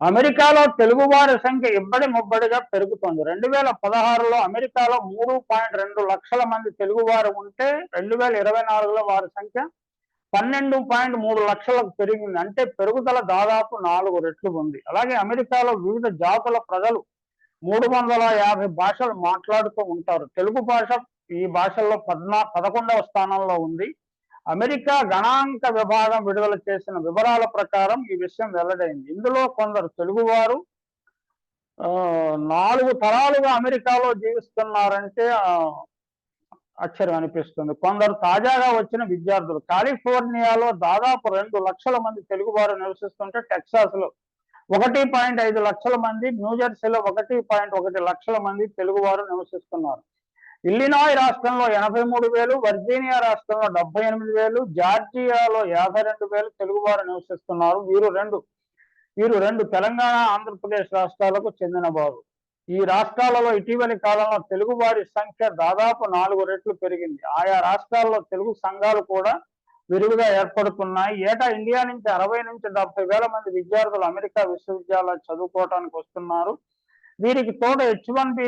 అమెరికాలో తెలుగువారి సంఖ్య ఇబ్బడి ముబ్బడిగా పెరుగుతోంది. 2016లో అమెరికాలో 3.2 లక్షల మంది తెలుగువారు ఉంటే 2024లో వారి సంఖ్య 12.3 లక్షలకు పెరిగింది. అంటే పెరుగుదల దాదాపు 4 రెట్లు ఉంది. అలాగే అమెరికాలో వివిధ జాతుల ప్రజలు 350 భాషలు మాట్లాడుతూ ఉంటారు. తెలుగు భాష ఈ భాషల్లో 11వ స్థానంలో ఉంది. అమెరికా గణాంక విభాగం విడుదల చేసిన వివరాల ప్రకారం ఈ విషయం వెల్లడైంది. ఇందులో కొందరు తెలుగువారు 4 తరాలుగా అమెరికాలో జీవిస్తున్నారంటే ఆశ్చర్యం అనిపిస్తుంది. కొందరు తాజాగా వచ్చిన విద్యార్థులు. కాలిఫోర్నియాలో దాదాపు 2 లక్షల మంది తెలుగువారు నివసిస్తుంటే టెక్సాస్లో 1.5 లక్షల మంది, న్యూజెర్సీలో 1.1 లక్షల మంది తెలుగువారు నివసిస్తున్నారు. ఇల్లినాయ్ రాష్ట్రంలో 83,000, వర్జీనియా రాష్ట్రంలో 78,000, జార్జియాలో 52,000 తెలుగువారు నివసిస్తున్నారు. వీరు రెండు తెలంగాణ, ఆంధ్రప్రదేశ్ రాష్ట్రాలకు చెందిన వారు. ఈ రాష్ట్రాలలో ఇటీవలి కాలంలో తెలుగువారి సంఖ్య దాదాపు 4 రెట్లు పెరిగింది. ఆయా రాష్ట్రాల్లో తెలుగు సంఘాలు కూడా విరివిగా ఏర్పడుతున్నాయి. ఏటా ఇండియా నుంచి 60 నుంచి 70 వేల మంది విద్యార్థులు అమెరికా విశ్వవిద్యాలయాలు చదువుకోవడానికి వస్తున్నారు. వీరికి తోడు H1B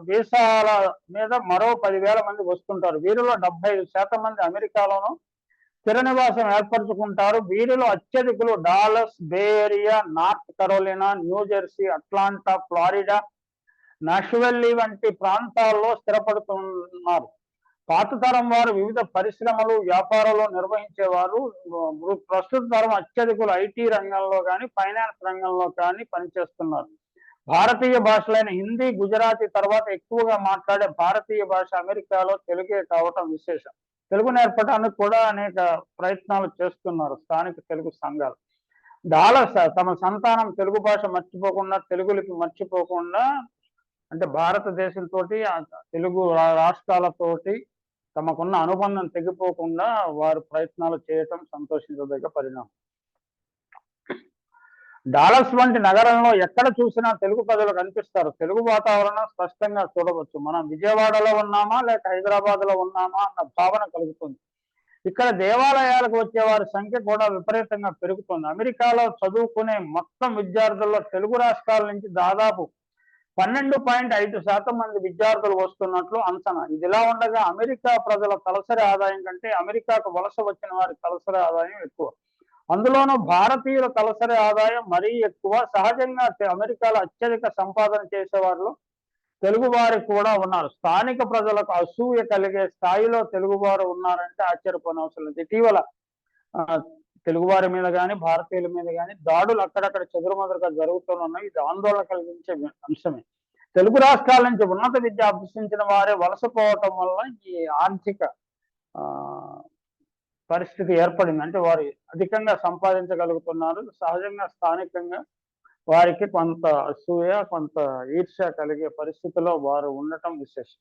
వీసాల మీద మరో 10,000 మంది వస్తుంటారు. వీరిలో 75% మంది అమెరికాలోనూ స్థిర నివాసం ఏర్పరచుకుంటారు. వీరిలో అత్యధికులు Dallas, bay area, north Carolina, New Jersey, Atlanta, Florida, Nashville వంటి ప్రాంతాల్లో స్థిరపడుతున్నారు. పాత తరం వారు వివిధ పరిశ్రమలు, వ్యాపారాలు నిర్వహించేవారు. ప్రస్తుత తరం అత్యధికులు ఐటీ రంగంలో కానీ, ఫైనాన్స్ రంగంలో కానీ పనిచేస్తున్నారు. భారతీయ భాషలైన హిందీ, గుజరాతీ తర్వాత ఎక్కువగా మాట్లాడే భారతీయ భాష అమెరికాలో తెలుగే కావటం విశేషం. తెలుగు నేర్పడానికి కూడా అనేక ప్రయత్నాలు చేస్తున్నారు స్థానిక తెలుగు సంఘాలు. డాలస్ తమ సంతానం తెలుగు భాష మర్చిపోకుండా, తెలుగు లిపి మర్చిపోకుండా, అంటే భారతదేశంతో తెలుగు రాష్ట్రాలతోటి తమకున్న అనుబంధం తెగిపోకుండా వారు ప్రయత్నాలు చేయటం సంతోషించదగ్గ పరిణామం. డాలస్ వంటి నగరంలో ఎక్కడ చూసినా తెలుగు ప్రజలు కనిపిస్తారు. తెలుగు వాతావరణం స్పష్టంగా చూడవచ్చు. మనం విజయవాడలో ఉన్నామా లేక హైదరాబాద్లో ఉన్నామా అన్న భావన కలుగుతుంది. ఇక్కడ దేవాలయాలకు వచ్చే వారి సంఖ్య కూడా విపరీతంగా పెరుగుతుంది. అమెరికాలో చదువుకునే మొత్తం విద్యార్థుల్లో తెలుగు రాష్ట్రాల నుంచి దాదాపు 12.5% మంది విద్యార్థులు వస్తున్నట్లు అంచనా. ఇదిలా ఉండగా అమెరికా ప్రజల తలసరి ఆదాయం కంటే అమెరికాకు వలస వచ్చిన వారి తలసరి ఆదాయం ఎక్కువ. అందులోనూ భారతీయుల తలసరి ఆదాయం మరీ ఎక్కువ. సహజంగా అమెరికాలో అత్యధిక సంపాదన చేసే వారిలో తెలుగు వారు కూడా ఉన్నారు. స్థానిక ప్రజలకు అసూయ కలిగే స్థాయిలో తెలుగువారు ఉన్నారంటే ఆశ్చర్యపోనవసరం లేదు. ఇటీవల తెలుగువారి మీద కానీ, భారతీయుల మీద కానీ దాడులు అక్కడక్కడ చెదురుమదురుగా జరుగుతున్నాయి. ఇది ఆందోళన కలిగించే అంశమే. తెలుగు రాష్ట్రాల నుంచి ఉన్నత విద్య అభ్యసించిన వారే వలసపోవటం వల్ల ఈ ఆర్థిక పరిస్థితి ఏర్పడింది. అంటే వారు అధికంగా సంపాదించగలుగుతున్నారు. సహజంగా స్థానికంగా వారికి కొంత అసూయ, కొంత ఈర్ష్య కలిగే పరిస్థితిలో వారు ఉండటం విశేషం.